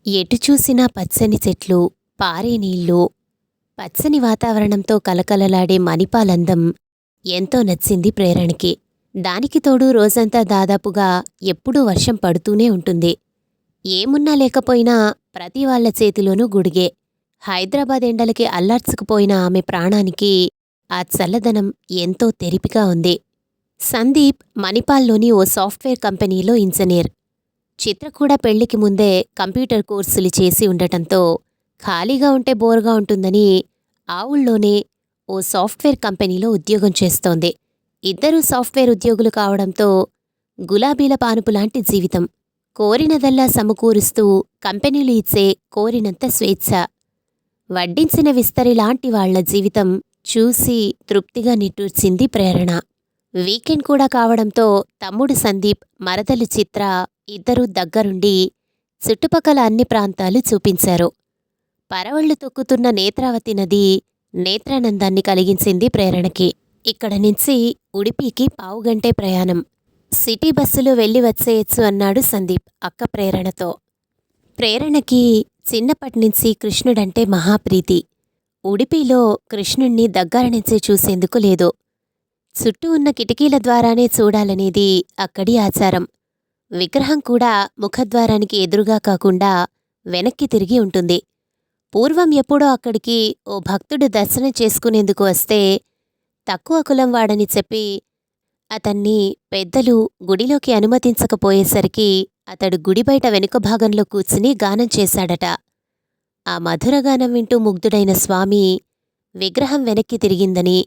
ఎటు చూసినా పచ్చని చెట్లు, పారే నీళ్ళు, పచ్చని వాతావరణంతో కలకలలాడే మణిపాలందం ఎంతో నచ్చింది ప్రేరణకి. దానికి తోడు రోజంతా దాదాపుగా ఎప్పుడూ వర్షం పడుతూనే ఉంటుంది. ఏమున్నా లేకపోయినా ప్రతి వాళ్ళ చేతిలోనూ గుడిగే. హైదరాబాద్ ఎండలకి అల్లార్చుకుపోయిన ఆమె ప్రాణానికి ఆ చల్లదనం ఎంతో తెరిపిగా ఉంది. సందీప్ మణిపాల్లోని ఓ సాఫ్ట్వేర్ కంపెనీలో ఇంజనీర్. చిత్ర కూడా పెళ్లికి ముందే కంప్యూటర్ కోర్సులు చేసి ఉండటంతో ఖాళీగా ఉంటే బోరుగా ఉంటుందని ఆ ఊళ్ళోనే ఓ సాఫ్ట్వేర్ కంపెనీలో ఉద్యోగం చేస్తోంది. ఇద్దరూ సాఫ్ట్వేర్ ఉద్యోగులు కావడంతో గులాబీల పానుపులాంటి జీవితం. కోరినదల్లా సమకూరుస్తూ కంపెనీలు ఇచ్చే కోరినంత స్వేచ్ఛ. వడ్డించిన విస్తరిలాంటి వాళ్ల జీవితం చూసి తృప్తిగా నిట్టూర్చింది ప్రేరణ. వీకెండ్ కూడా కావడంతో తమ్ముడు సందీప్, మరదలు చిత్ర ఇద్దరూ దగ్గరుండి చుట్టుపక్కల అన్ని ప్రాంతాలు చూపించారు. పరవళ్లు తొక్కుతున్న నేత్రావతి నది నేత్రానందాన్ని కలిగించింది ప్రేరణకి. ఇక్కడ నుంచి ఉడిపికి పావుగంటే ప్రయాణం. సిటీ బస్సులో వెళ్ళి వచ్చేయచ్చు అన్నాడు సందీప్ అక్క ప్రేరణతో. ప్రేరణకి చిన్నప్పటినుంచి కృష్ణుడంటే మహాప్రీతి. ఉడిపిలో కృష్ణుణ్ణి దగ్గర నుంచి చూసేందుకు లేదు. చుట్టూ ఉన్న కిటికీల ద్వారానే చూడాలనేది అక్కడి ఆచారం. విగ్రహం కూడా ముఖద్వారానికి ఎదురుగా కాకుండా వెనక్కి తిరిగి ఉంటుంది. పూర్వం ఎప్పుడో అక్కడికి ఓ భక్తుడు దర్శనం చేసుకునేందుకు వస్తే తక్కువ కులం వాడని చెప్పి అతన్ని పెద్దలు గుడిలోకి అనుమతించకపోయేసరికి అతడు గుడి బయట వెనుక భాగంలో కూర్చుని గానం చేశాడట. ఆ మధురగానం వింటూ ముగ్ధుడైన స్వామి విగ్రహం వెనక్కి తిరిగిందని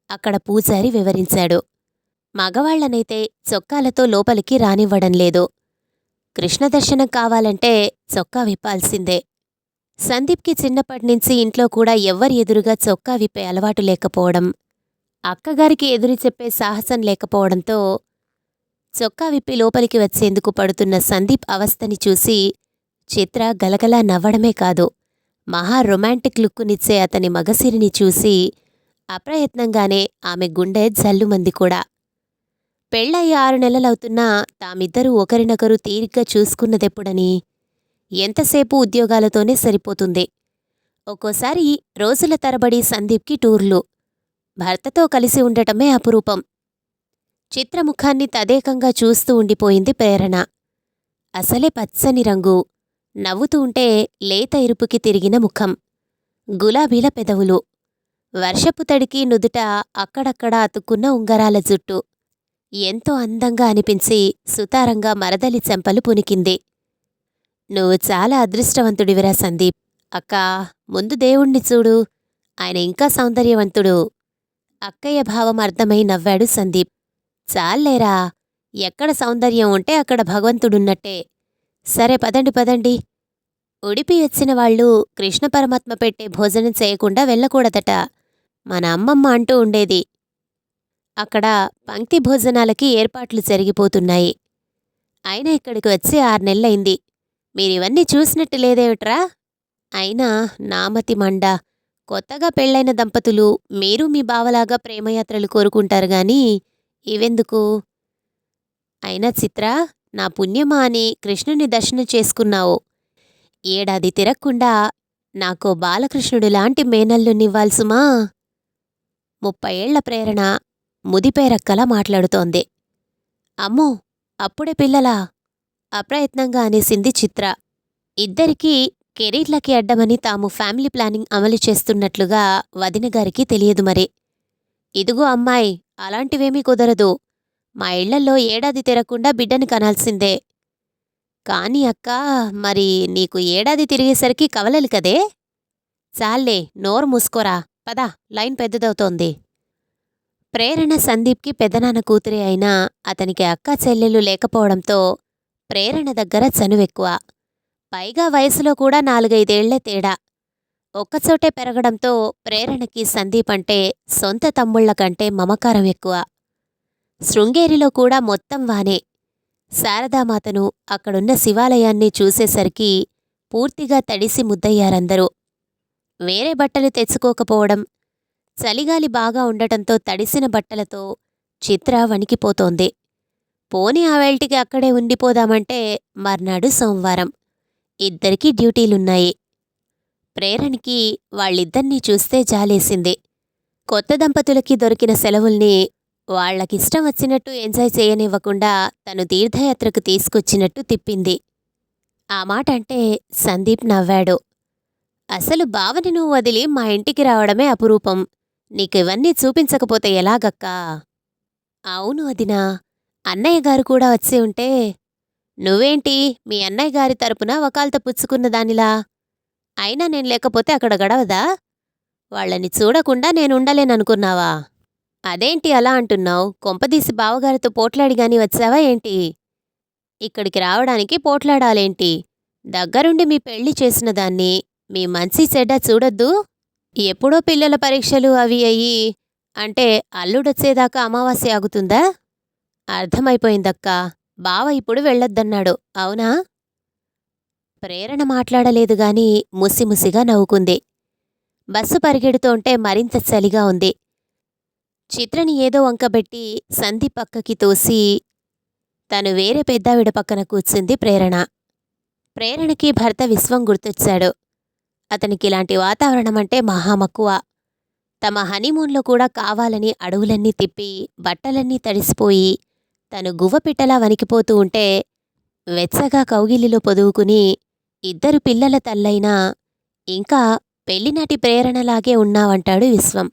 అక్కడ పూజారి వివరించాడు. మగవాళ్లనైతే చొక్కాలతో లోపలికి రానివ్వడం లేదు. కృష్ణదర్శనం కావాలంటే చొక్కా విప్పాల్సిందే. సందీప్కి చిన్నప్పటినుంచి ఇంట్లో కూడా ఎవ్వరి ఎదురుగా చొక్కా విప్పే అలవాటు లేకపోవడం, అక్కగారికి ఎదురు చెప్పే సాహసం లేకపోవడంతో చొక్కా విప్పి లోపలికి వచ్చేందుకు పడుతున్న సందీప్ అవస్థని చూసి చిత్ర గలగలా నవ్వడమే కాదు, మహా రొమాంటిక్ లుక్కునిచ్చే అతని మగసిరిని చూసి అప్రయత్నంగానే ఆమె గుండె జల్లుమంది కూడా. పెళ్ళయి 6 నెలలవుతున్నా తామిద్దరూ ఒకరినొకరు తీరిగ్గా చూసుకున్నదెప్పుడని? ఎంతసేపు ఉద్యోగాలతోనే సరిపోతుంది. ఒక్కోసారి రోజుల తరబడి సందీప్కి టూర్లు. భర్తతో కలిసి ఉండటమే అపురూపం. చిత్రముఖాన్ని తదేకంగా చూస్తూ ఉండిపోయింది ప్రేరణ. అసలే పచ్చని రంగు, నవ్వుతూ ఉంటే లేత ఇరుపుకి తిరిగిన ముఖం, గులాబీల పెదవులు, వర్షపు తడికి నుదుట అక్కడక్కడా అతుక్కున్న ఉంగరాల జుట్టు ఎంతో అందంగా అనిపించి సుతారంగా మరదలి చెంపలు పునికింది. నువ్వు చాలా అదృష్టవంతుడివిరా సందీప్. అక్కా, ముందు దేవుణ్ణి చూడు, ఆయన ఇంకా సౌందర్యవంతుడు. అక్కయ్య భావం అర్థమై నవ్వాడు సందీప్. చాల్లేరా, ఎక్కడ సౌందర్యం ఉంటే అక్కడ భగవంతుడున్నట్టే. సరే పదండి పదండి. ఉడిపి వచ్చిన వాళ్ళు కృష్ణ పరమాత్మ పెట్టే భోజనం చేయకుండా వెళ్ళకూడదట మన అమ్మమ్మ అంటూ ఉండేది. అక్కడ పంక్తి భోజనాలకి ఏర్పాట్లు జరిగిపోతున్నాయి. అయినా ఇక్కడికి వచ్చి 6 నెలలైంది. మీరివన్నీ చూసినట్టు లేదేమిట్రా? అయినా నామతి మండ, కొత్తగా పెళ్లైన దంపతులు మీరు మీ బావలాగా ప్రేమయాత్రలు కోరుకుంటారు గాని ఇవెందుకు? అయినా చిత్ర, నా పుణ్యమా అని కృష్ణుని దర్శనం చేసుకున్నావు. ఏడాది తిరక్కుండా నాకో బాలకృష్ణుడు లాంటి మేనల్లునివ్వాల్సుమా? 30 ఏళ్ల ప్రేరణ ముదిపేరక్కలా మాట్లాడుతోంది. అమ్మో, అప్పుడే పిల్లలా? అప్రయత్నంగా అనేసింది చిత్ర. ఇద్దరికీ కెరీర్లకి అడ్డమని తాము ఫ్యామిలీ ప్లానింగ్ అమలు చేస్తున్నట్లుగా వదినగారికి తెలియదు మరి. ఇదిగో అమ్మాయి, అలాంటివేమీ కుదరదు. మా ఇళ్లల్లో ఏడాది తిరగకుండా బిడ్డని కనాల్సిందే. కాని అక్కా, మరి నీకు ఏడాది తిరిగేసరికి కవలలు కదే. చాల్లే, నోరు మూసుకోరా, పద, లైన్ పెద్దదవుతోంది. ప్రేరణ సందీప్కి పెదనాన్న కూతురే అయినా అతనికి అక్కా చెల్లెలు లేకపోవడంతో ప్రేరణ దగ్గర చనువెక్కువ. పైగా వయసులో కూడా 4-5 ఏళ్లే తేడా. ఒక్కచోటే పెరగడంతో ప్రేరణకి సందీప్ అంటే సొంత తమ్ముళ్ల కంటే మమకారం ఎక్కువ. శృంగేరిలో కూడా మొత్తం వానే. శారదామాతను, అక్కడున్న శివాలయాన్ని చూసేసరికి పూర్తిగా తడిసి ముద్దయ్యారందరూ. వేరే బట్టలు తెచ్చుకోకపోవడం, చలిగాలి బాగా ఉండటంతో తడిసిన బట్టలతో చిత్ర వణికిపోతోంది. పోనీ ఆ వేల్టికి అక్కడే ఉండిపోదామంటే మర్నాడు సోమవారం. ఇద్దరికీ డ్యూటీలున్నాయి. ప్రేరణకి వాళ్ళిద్దరినీ చూస్తే జాలేసింది. కొత్త దంపతులకి దొరికిన సెలవుల్ని వాళ్లకిష్టం వచ్చినట్టు ఎంజాయ్ చేయనివ్వకుండా తను తీర్థయాత్రకు తీసుకొచ్చినట్టు తిప్పింది. ఆ మాట అంటే సందీప్ నవ్వాడు. అసలు బావని నువ్వు వదిలి మా ఇంటికి రావడమే అపురూపం. నీకివన్నీ చూపించకపోతే ఎలాగక్కా? అవును వదినా. అన్నయ్యగారు కూడా వచ్చి ఉంటే. నువ్వేంటి మీ అన్నయ్యగారి తరపున వకాల్త పుచ్చుకున్న దానిలా? అయినా నేను లేకపోతే అక్కడ గడవదా? వాళ్ళని చూడకుండా నేనుండలేననుకున్నావా? అదేంటి అలా అంటున్నావు? కొంపదీసి బావగారితో పోట్లాడిగాని వచ్చావా ఏంటి? ఇక్కడికి రావడానికి పోట్లాడాలేంటి? దగ్గరుండి మీ పెళ్లి చేసిన దాన్ని మీ మంచి చెడ్డ చూడొద్దూ? ఎప్పుడో పిల్లల పరీక్షలు అవి అయ్యి అంటే అల్లుడొచ్చేదాకా అమావాస్య ఆగుతుందా? అర్థమైపోయిందక్కా. బావ ఇప్పుడు వెళ్ళొద్దన్నాడు, అవునా? ప్రేరణ మాట్లాడలేదుగాని ముసిముసిగా నవ్వుకుంది. బస్సు పరిగెడుతోంటే మరింత చలిగా ఉంది. చిత్రని ఏదో వంకబెట్టి సందీప్ పక్కకి తోసి తను వేరే పెద్దావిడ పక్కన కూర్చుంది ప్రేరణ. ప్రేరణకి భర్త విశ్వం గుర్తొచ్చాడు. అతనికిలాంటి వాతావరణమంటే మహామక్కువ. తమ హనీమూన్లో కూడా కావాలని అడవులన్నీ తిప్పి బట్టలన్నీ తడిసిపోయి తను గువ్వపిట్టలా వణికిపోతూ ఉంటే వెచ్చగా కౌగిలిలో పొదువుకుని ఇద్దరు పిల్లల తల్లైనా ఇంకా పెళ్లినాటి ప్రేరణలాగే ఉన్నావంటాడు విశ్వం.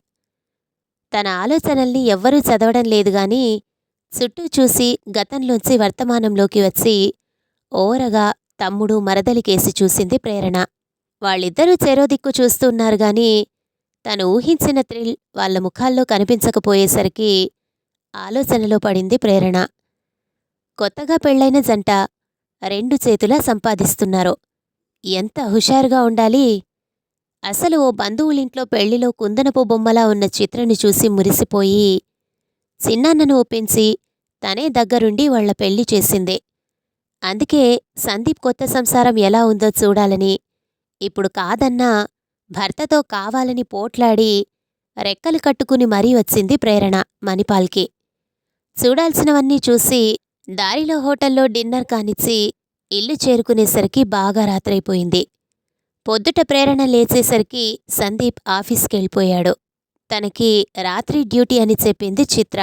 తన ఆలోచనల్ని ఎవ్వరూ చదవడం లేదుగాని చుట్టూ చూసి గతంలోంచి వర్తమానంలోకి వచ్చి ఓరగా తమ్ముడు మరదలికేసి చూసింది ప్రేరణ. వాళ్ళిద్దరూ చెరో దిక్కు చూస్తున్నారుగాని తను ఊహించిన థ్రిల్ వాళ్ల ముఖాల్లో కనిపించకపోయేసరికి ఆలోచనలో పడింది ప్రేరణ. కొత్తగా పెళ్లైన జంట 2 చేతులా సంపాదిస్తున్నారు. ఎంత హుషారుగా ఉండాలి! అసలు ఓ బంధువులింట్లో పెళ్లిలో కుందనపు బొమ్మలా ఉన్న చిత్రని చూసి మురిసిపోయి చిన్నాన్నను ఒప్పించి తనే దగ్గరుండి వాళ్ల పెళ్లి చేసింది. అందుకే సందీప్ కొత్త సంసారం ఎలా ఉందో చూడాలని ఇప్పుడు కాదన్నా భర్తతో కావాలని పోట్లాడి రెక్కలు కట్టుకుని మరీ వచ్చింది ప్రేరణ మణిపాల్కి. చూడాల్సినవన్నీ చూసి దారిలో హోటల్లో డిన్నర్ కానిచ్చి ఇల్లు చేరుకునేసరికి బాగా రాత్రైపోయింది. పొద్దుట ప్రేరణ లేచేసరికి సందీప్ ఆఫీస్కెళ్ళిపోయాడు. తనకి రాత్రి డ్యూటీ అని చెప్పింది చిత్ర.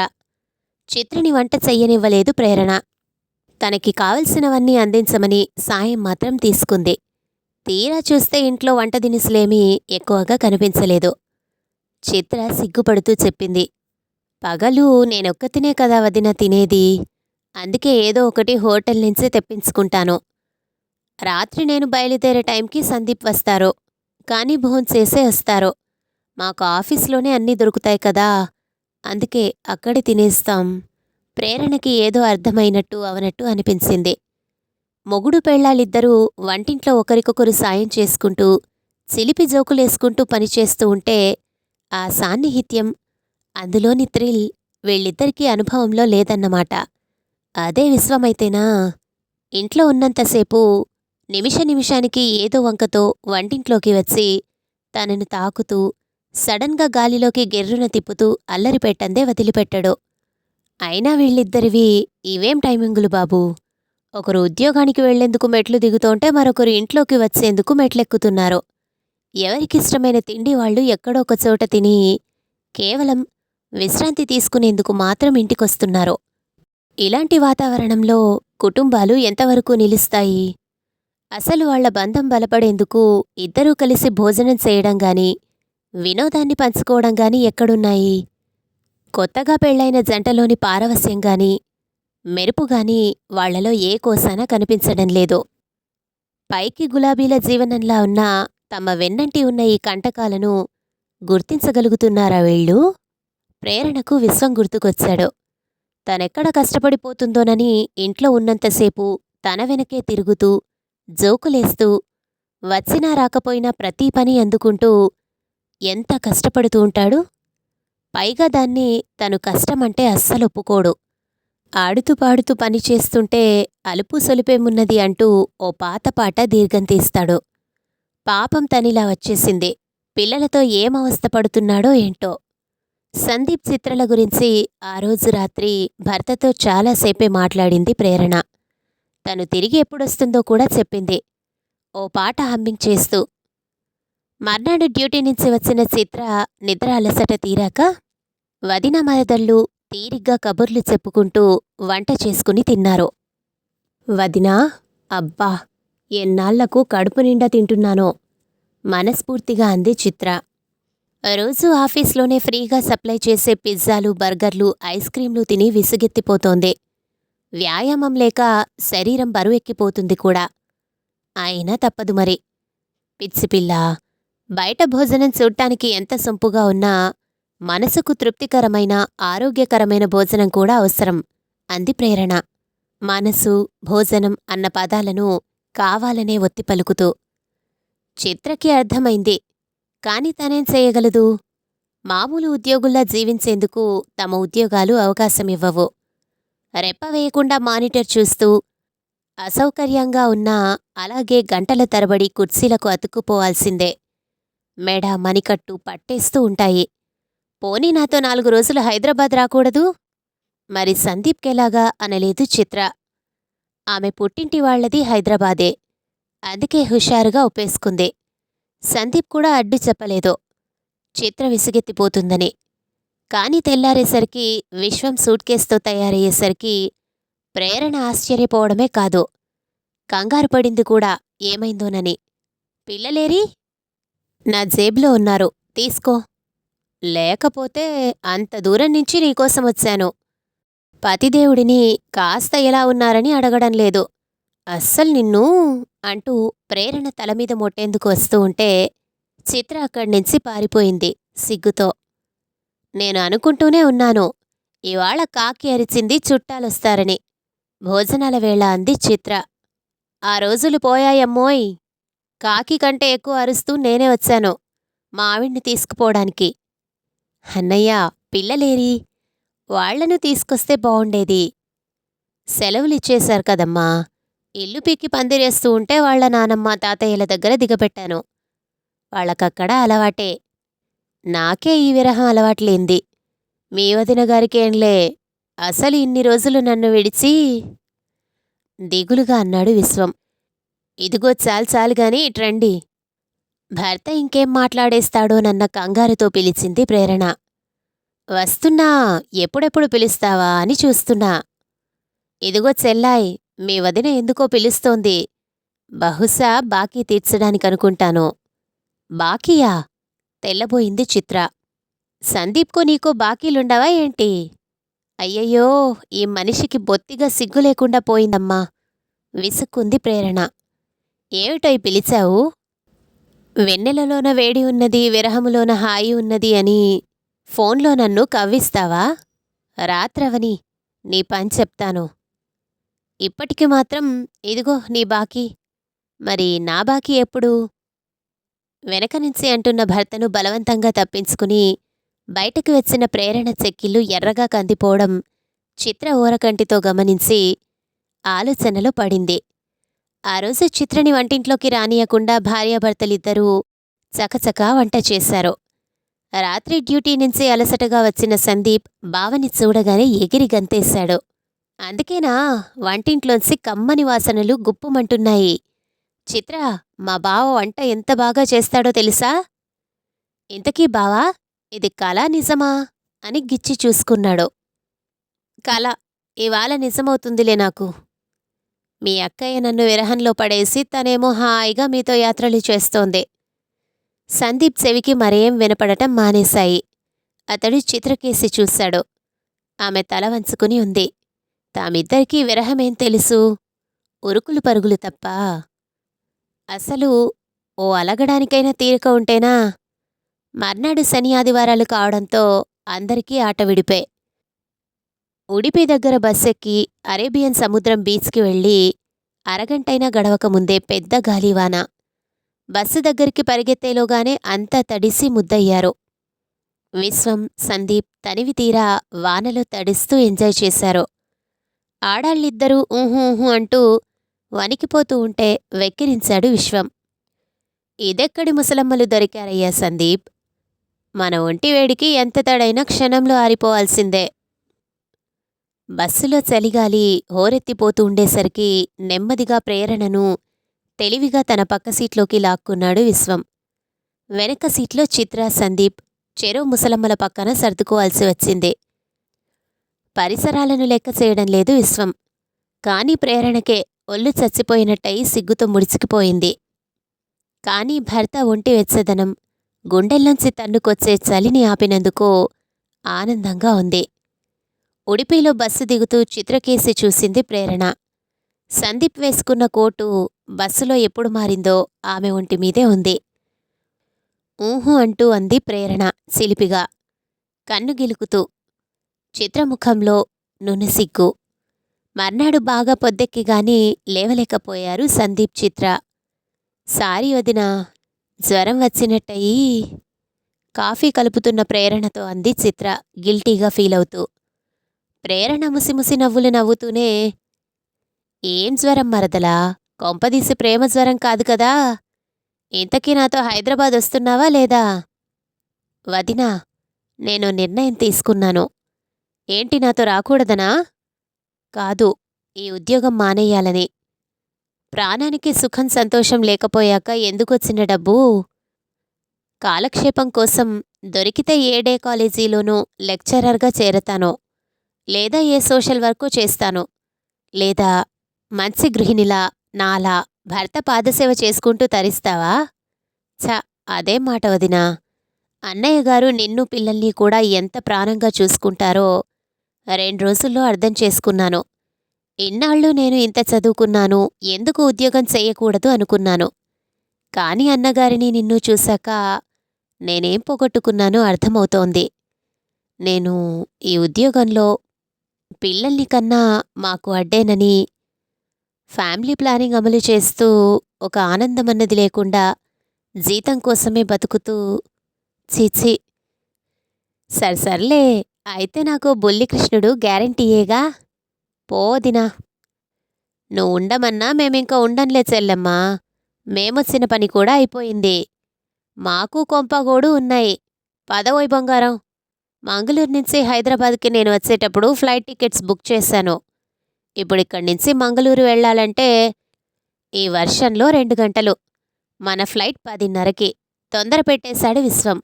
చిత్రని వంట చెయ్యనివ్వలేదు ప్రేరణ. తనకి కావలసినవన్నీ అందించమని సాయం మాత్రం తీసుకుంది. తీరా చూస్తే ఇంట్లో వంట దినుసులేమీ ఎక్కువగా కనిపించలేదు. చిత్ర సిగ్గుపడుతూ చెప్పింది, పగలు నేనొక్కతినే కదా వదిన తినేది. అందుకే ఏదో ఒకటి హోటల్ నుంచే తెప్పించుకుంటాను. రాత్రి నేను బయలుదేరే టైంకి సందీప్ వస్తారు. కానీ భోంచేసే వస్తారు. మాకు ఆఫీస్లోనే అన్నీ దొరుకుతాయి కదా, అందుకే అక్కడే తినేస్తాం. ప్రేరణకి ఏదో అర్థమైనట్టు అవనట్టు అనిపించింది. మొగుడు పెళ్ళాలిద్దరూ వంటింట్లో ఒకరికొకరు సాయం చేసుకుంటూ చిలిపి జోకులేసుకుంటూ పనిచేస్తూ ఉంటే ఆ సాన్నిహిత్యం, అందులోని థ్రిల్ వీళ్ళిద్దరికీ అనుభవంలో లేదన్నమాట. అదే విశ్వమైతేనా ఇంట్లో ఉన్నంతసేపు నిమిష నిమిషానికి ఏదో వంకతో వంటింట్లోకి వచ్చి తనను తాకుతూ సడన్గా గాలిలోకి గెర్రున తిప్పుతూ అల్లరి పెట్టందే వదిలిపెట్టడు. అయినా వీళ్ళిద్దరివి ఇవేం టైమింగులు బాబూ! ఒకరు ఉద్యోగానికి వెళ్లేందుకు మెట్లు దిగుతోంటే మరొకరు ఇంట్లోకి వచ్చేందుకు మెట్లెక్కుతున్నారు. ఎవరికిష్టమైన తిండి వాళ్ళు ఎక్కడో ఒకచోట తిని కేవలం విశ్రాంతి తీసుకునేందుకు మాత్రం ఇంటికొస్తున్నారు. ఇలాంటి వాతావరణంలో కుటుంబాలు ఎంతవరకు నిలుస్తాయి? అసలు వాళ్ల బంధం బలపడేందుకు ఇద్దరూ కలిసి భోజనం చేయడంగాని వినోదాన్ని పంచుకోవడంగాని ఎక్కడున్నాయి? కొత్తగా పెళ్లైన జంటలోని పారవస్యంగాని మెరుపుగాని వాళ్లలో ఏ కోసానా కనిపించడం లేదు. పైకి గులాబీల జీవనంలా ఉన్న తమ వెన్నంటి ఉన్న ఈ కంటకాలను గుర్తించగలుగుతున్నారా వీళ్ళు? ప్రేరణకు విశ్వం గుర్తుకొచ్చాడు. తనెక్కడ కష్టపడిపోతుందోనని ఇంట్లో ఉన్నంతసేపు తన వెనకే తిరుగుతూ జోకులేస్తూ వచ్చినా రాకపోయినా ప్రతీ పని అందుకుంటూ ఎంత కష్టపడుతూ ఉంటాడు. పైగా దాన్ని తను కష్టమంటే అస్సలొప్పుకోడు. ఆడుతూ పాడుతూ పనిచేస్తుంటే అలుపు సొలిపేమున్నది అంటూ ఓ పాతపాట దీర్ఘం తీస్తాడు. పాపం తనిలా వచ్చేసింది. పిల్లలతో ఏమవస్థ పడుతున్నాడో ఏంటో. సందీప్ చిత్రల గురించి ఆ రోజు రాత్రి భర్తతో చాలాసేపే మాట్లాడింది ప్రేరణ. తను తిరిగి ఎప్పుడొస్తుందో కూడా చెప్పింది. ఓ పాట హమ్మింగ్ చేస్తూ. మర్నాడు డ్యూటీ నుంచి వచ్చిన చిత్ర నిద్ర అలసట తీరాక వదిన మరదళ్ళు తీరిగ్గా కబుర్లు చెప్పుకుంటూ వంట చేసుకుని తిన్నారు. వదినా, అబ్బా, ఎన్నాళ్లకు కడుపు నిండా తింటున్నానో మనస్ఫూర్తిగా అంది చిత్ర. రోజూ ఆఫీస్లోనే ఫ్రీగా సప్లై చేసే పిజ్జాలు, బర్గర్లు, ఐస్ క్రీంలు తిని విసుగెత్తిపోతోంది. వ్యాయామం లేక శరీరం బరువెక్కిపోతుంది కూడా. అయినా తప్పదు మరి. పిచ్చిపిల్ల, బయట భోజనం చూడ్డానికి ఎంత సొంపుగా ఉన్నా మనసుకు తృప్తికరమైన, ఆరోగ్యకరమైన భోజనం కూడా అవసరం అంది ప్రేరణ. మనసు, భోజనం అన్న పదాలను కావాలనే ఒత్తి పలుకుతూ. చిత్రకి అర్థమైంది. కాని తనేం చేయగలదు? మామూలు ఉద్యోగుల్లా జీవించేందుకు తమ ఉద్యోగాలు అవకాశమివ్వవు. రెప్పవేయకుండా మానిటర్ చూస్తూ అసౌకర్యంగా ఉన్నా అలాగే గంటల తరబడి కుర్చీలకు అతుక్కుపోవాల్సిందే. మెడ, మణికట్టు పట్టేస్తూ ఉంటాయి. పోనీ నాతో 4 రోజులు హైదరాబాద్ రాకూడదు? మరి సందీప్కెలాగా అనలేదు చిత్ర. ఆమె పుట్టింటి వాళ్లది హైదరాబాదే. అందుకే హుషారుగా ఒప్పేసుకుంది. సందీప్ కూడా అడ్డు చెప్పలేదు, చిత్ర విసుగెత్తిపోతుందని. కాని తెల్లారేసరికి విశ్వం సూట్కేస్తో తయారయ్యేసరికి ప్రేరణ ఆశ్చర్యపోవడమే కాదు, కంగారు పడింది కూడా ఏమైందోనని. పిల్లలేరి? నా జేబులో ఉన్నారు, తీసుకో. లేకపోతే అంత దూరం నుంచి నీకోసం వచ్చాను. పతిదేవుడిని కాస్త ఎలా ఉన్నారని అడగడం లేదు. అస్సలు నిన్ను అంటూ ప్రేరణ తలమీద మొట్టేందుకు వస్తూ ఉంటే చిత్ర అక్కడ్నించి పారిపోయింది సిగ్గుతో. నేను అనుకుంటూనే ఉన్నాను, ఇవాళ కాకి అరిచింది చుట్టాలొస్తారని. భోజనాల వేళ అంది చిత్ర. ఆ రోజులు పోయాయమ్మోయ్. కాకి కంటే ఎక్కువ అరుస్తూ నేనే వచ్చాను మా ఆవిడ్ని తీసుకుపోవడానికి. అన్నయ్య, పిల్లలేరి? వాళ్లను తీసుకొస్తే బావుండేది. సెలవులిచ్చేశారు కదమ్మా. ఇల్లు పీకి పందిరేస్తూ ఉంటే వాళ్ల నానమ్మ, తాతయ్యల దగ్గర దిగబెట్టాను. వాళ్లకక్కడ అలవాటే. నాకే ఈ విరహం అలవాట్లేంది. మీ వదిన గారికేంలే, అసలు ఇన్ని రోజులు నన్ను విడిచి. దిగులుగా అన్నాడు విశ్వం. ఇదిగో చాలుగాని ఇట్రండి. భర్త ఇంకేం మాట్లాడేస్తాడోనన్న కంగారుతో పిలిచింది ప్రేరణ. వస్తున్నా, ఎప్పుడెప్పుడు పిలుస్తావా అని చూస్తున్నా. ఇదిగో చెల్లాయ్, మీ వదిన ఎందుకో పిలుస్తోంది. బహుశా బాకీ తీర్చడానికనుకుంటాను. బాకీయా? తెల్లబోయింది చిత్ర. సందీప్కో నీకో బాకీలుండవా ఏంటి? అయ్యయ్యో, ఈ మనిషికి బొత్తిగా సిగ్గు లేకుండా పోయిందమ్మా విసుక్కుంది ప్రేరణ. ఏమిటోయ్ పిలిచావు? వెన్నెలలోన వేడి ఉన్నది, విరహములోన హాయి ఉన్నది అని ఫోన్లో నన్ను కవ్విస్తావా? రాత్రవని నీ పని చెప్తాను. ఇప్పటికి మాత్రం ఇదిగో నీ బాకీ. మరి నా బాకీ ఎప్పుడు? వెనకనుంచి అంటున్న భర్తను బలవంతంగా తప్పించుకుని బయటకు వచ్చిన ప్రేరణ చెక్కిళ్ళు ఎర్రగా కందిపోవడం చిత్ర ఊరకంటితో గమనించి ఆలోచనలో పడింది. ఆ రోజు చిత్రని వంటింట్లోకి రానియకుండా భార్యాభర్తలిద్దరూ చకచకా వంట చేశారు. రాత్రి డ్యూటీ నుంచి అలసటగా వచ్చిన సందీప్ బావని చూడగానే ఎగిరి గంతేశాడు. అందుకేనా వంటింట్లోంచి కమ్మని వాసనలు గుప్పుమంటున్నాయి. చిత్ర, మా బావ వంట ఎంత బాగా చేస్తాడో తెలుసా? ఇంతకీ బావా, ఇది కళా నిజమా అని గిచ్చి చూసుకున్నాడు. కళ, ఇవాళ నిజమవుతుందిలే నాకు. మీ అక్కయ్య నన్ను విరహంలో పడేసి తనేమో హాయిగా మీతో యాత్రలు చేస్తోంది. సందీప్ చెవికి మరేం వినపడటం మానేశాయి. అతడు చిత్రకేసి చూశాడు. ఆమె తల వంచుకుని ఉంది. తామిద్దరికీ విరహమేం తెలుసు? ఉరుకులు పరుగులు తప్ప. అసలు ఓ అలగడానికైనా తీరిక ఉంటేనా? మర్నాడు శని ఆదివారాలు కావడంతో అందరికీ ఆట విడిపే. ఉడిపి దగ్గర బస్సెక్కి అరేబియన్ సముద్రం బీచ్కి వెళ్ళి అరగంటైనా గడవకముందే పెద్ద గాలివాన. బస్సు దగ్గరికి పరిగెత్తేలోగానే అంతా తడిసి ముద్దయ్యారు. విశ్వం, సందీప్ తనివి తీరా వానలో తడిస్తూ ఎంజాయ్ చేశారు. ఆడాళ్ళిద్దరూ ఊహూ ఊహూ అంటూ వణికిపోతూ ఉంటే వెక్కిరించాడు విశ్వం. ఇదెక్కడి ముసలమ్మలు దొరికారయ్యా సందీప్. మన ఒంటి వేడికి ఎంత తడైనా క్షణంలో ఆరిపోవాల్సిందే. బస్సులో చలిగాలి హోరెత్తిపోతూ ఉండేసరికి నెమ్మదిగా ప్రేరణను తెలివిగా తన పక్క సీట్లోకి లాక్కున్నాడు విశ్వం. వెనక సీట్లో చిత్ర, సందీప్ చెరో ముసలమ్మల పక్కన సర్దుకోవాల్సి వచ్చింది. పరిసరాలను లెక్క చేయడం లేదు విశ్వం. కాని ప్రేరణకే ఒళ్ళు చచ్చిపోయినట్టయి సిగ్గుతో ముడిచికిపోయింది. కాని భర్త ఒంటి వెచ్చదనం, గుండెల్లోంచి తన్నుకొచ్చే చలిని ఆపినందుకు ఆనందంగా ఉంది. ఉడిపిలో బస్సు దిగుతూ చిత్రకేసి చూసింది ప్రేరణ. సందీప్ వేసుకున్న కోటు బస్సులో ఎప్పుడు మారిందో ఆమె ఒంటిమీదే ఉంది. ఊహు అంటూ అంది ప్రేరణ సిలిపిగా, కన్ను గిలుకుతూ. చిత్రముఖంలో నునుసిగ్గు. మర్నాడు బాగా పొద్దెక్కిగాని లేవలేకపోయారు సందీప్, చిత్ర. సారీ వదినా, జ్వరం వచ్చినట్టయి కాఫీ కలుపుతున్న ప్రేరణతో అంది చిత్ర గిల్టీగా ఫీలవుతూ. ప్రేరణ ముసిముసి నవ్వులు నవ్వుతూనే, ఏం జ్వరం మరదలా, కొంపదీసి ప్రేమ జ్వరం కాదు కదా? ఇంతకీ నాతో హైదరాబాద్ వస్తున్నావా లేదా? వదినా, నేను నిర్ణయం తీసుకున్నాను. ఏంటి, నాతో రాకూడదనా? కాదు, ఈ ఉద్యోగం మానేయాలని. ప్రాణానికి సుఖం సంతోషం లేకపోయాక ఎందుకొచ్చిన డబ్బు? కాలక్షేపం కోసం దొరికితే ఏ డే కాలేజీలోనూ లెక్చరర్గా చేరతాను, లేదా ఏ సోషల్ వర్కు చేస్తాను, లేదా మంచి గృహిణిలా నాలా భర్త పాదసేవ చేసుకుంటూ తరిస్తావా? ఛ, అదేం మాట వదినా. అన్నయ్య గారు నిన్ను పిల్లల్ని కూడా ఎంత ప్రాణంగా చూసుకుంటారో 2 రోజుల్లో అర్థం చేసుకున్నాను. ఇన్నాళ్ళు నేను ఇంత చదువుకున్నాను, ఎందుకు ఉద్యోగం చెయ్యకూడదు అనుకున్నాను. కాని అన్నగారిని నిన్ను చూశాక నేనేం పోగొట్టుకున్నానో అర్థమవుతోంది. నేను ఈ ఉద్యోగంలో పిల్లల్ని కన్నా మాకు అడ్డేనని, ఫ్యామిలీ ప్లానింగ్ అమలు చేస్తూ ఒక ఆనందమన్నది లేకుండా జీతం కోసమే బతుకుతూ, చీచి. సర్సర్లే, అయితే నాకు బుల్లికృష్ణుడు గ్యారంటీయేగా. పోదినా, నువ్వు ఉండమన్నా మేమింక ఉండంలే చెల్లెమ్మా. మేమొచ్చిన పని కూడా అయిపోయింది. మాకు కొంపగోడు ఉన్నాయి. పదవోయ్ బంగారం. మంగళూరు నుంచి హైదరాబాద్కి నేను వచ్చేటప్పుడు ఫ్లైట్ టికెట్స్ బుక్ చేశాను. ఇప్పుడిక్కడి నుంచి మంగళూరు వెళ్ళాలంటే ఈ వర్షంలో 2 గంటలు. మన ఫ్లైట్ 10:30కి. తొందర పెట్టేశాడు విశ్వం.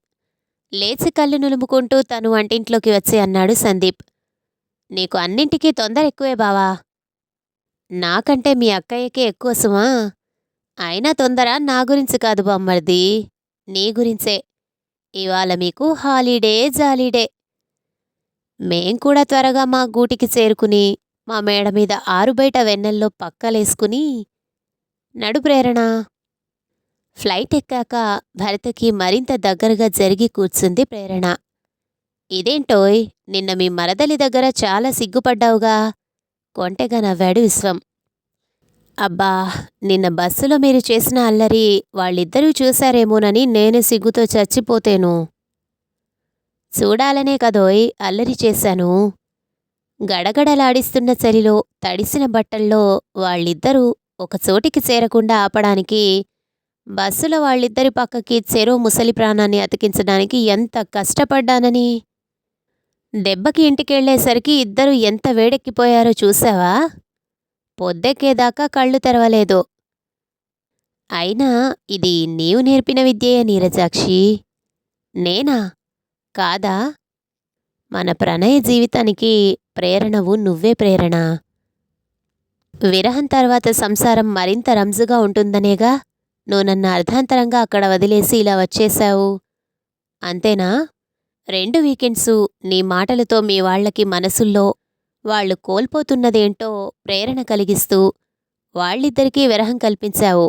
లేచి కళ్ళు నులుముకుంటూ తను వంటింట్లోకి వచ్చి అన్నాడు సందీప్. నీకు అన్నింటికీ తొందర ఎక్కువే బావా. నాకంటే మీ అక్కయ్యకే ఎక్కువ సుమా. అయినా తొందర నా గురించి కాదు బామ్మర్ది, నీ గురించే. ఇవాళ మీకు హాలిడే జాలీడే. మేం కూడా త్వరగా మా గూటికి చేరుకుని మా మేడ మీద ఆరుబయట వెన్నెల్లో పక్కలేసుకుని నడు ప్రేరణ. ఫ్లైట్ ఎక్కాక భరతకి మరింత దగ్గరగా జరిగి కూర్చుంది ప్రేరణ. ఇదేంటోయ్, నిన్న మీ మరదలి దగ్గర చాలా సిగ్గుపడ్డావుగా? కొంటెగా నవ్వాడు విశ్వం. అబ్బా, నిన్న బస్సులో మీరు చేసిన అల్లరి వాళ్ళిద్దరూ చూశారేమోనని నేను సిగ్గుతో చచ్చిపోతేను. చూడాలనే కదోయ్ అల్లరి చేశాను. గడగడలాడిస్తున్న చలిలో తడిసిన బట్టల్లో వాళ్ళిద్దరూ ఒకచోటికి చేరకుండా ఆపడానికి బస్సులో వాళ్ళిద్దరి పక్కకి చెరో ముసలి ప్రాణాన్ని అతికించడానికి ఎంత కష్టపడ్డానని. దెబ్బకి ఇంటికెళ్లేసరికి ఇద్దరూ ఎంత వేడెక్కిపోయారో చూశావా? పొద్దెక్కేదాకా కళ్ళు తెరవలేదు. అయినా ఇది నీవు నేర్పిన విద్యే నీరజాక్షి. నేనా? కాదా? మన ప్రణయ జీవితానికి ప్రేరణవు నువ్వే ప్రేరణ. విరహం తర్వాత సంసారం మరింత రంజుగా ఉంటుందనేగా నువ్వు నన్ను అర్ధాంతరంగా అక్కడ వదిలేసి ఇలా వచ్చేశావు. అంతేనా? 2 వీకెండ్సు నీ మాటలతో మీ వాళ్లకి మనసుల్లో వాళ్ళు కోల్పోతున్నదేంటో ప్రేరణ కలిగిస్తూ వాళ్ళిద్దరికీ విరహం కల్పించావు.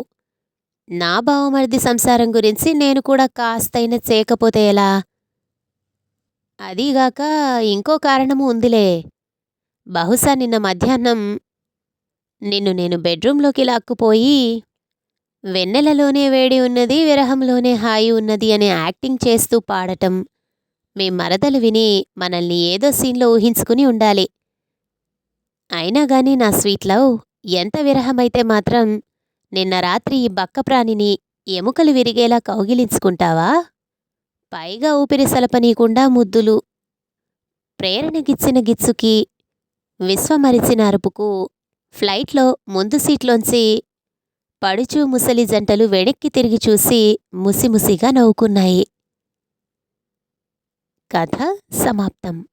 నా బావమరిది సంసారం గురించి నేను కూడా కాస్తైనా చేయకపోతే ఎలా? అదీగాక ఇంకో కారణము ఉందిలే. బహుశా నిన్న మధ్యాహ్నం నిన్ను నేను బెడ్రూంలోకి లాక్కుపోయి వెన్నెలలోనే వేడి ఉన్నది, విరహంలోనే హాయి ఉన్నది అని యాక్టింగ్ చేస్తూ పాడటం మీ మరదలు విని మనల్ని ఏదో సీన్లో ఊహించుకుని ఉండాలి. అయినా గాని నా స్వీట్ లవ్, ఎంత విరహమైతే మాత్రం నిన్న రాత్రి ఈ బక్కప్రాణిని ఎముకలు విరిగేలా కౌగిలించుకుంటావా? పైగా ఊపిరి సలపనీకుండా ముద్దులు. ప్రేరణగిచ్చిన గిచ్చుకి, విశ్వమరిచిన అరుపుకు ఫ్లైట్లో ముందు సీట్లోంచి పడుచు ముసలి జంటలు వెనక్కి తిరిగి చూసి ముసిముసిగా నవ్వుకున్నాయి. కథ సమాప్తం.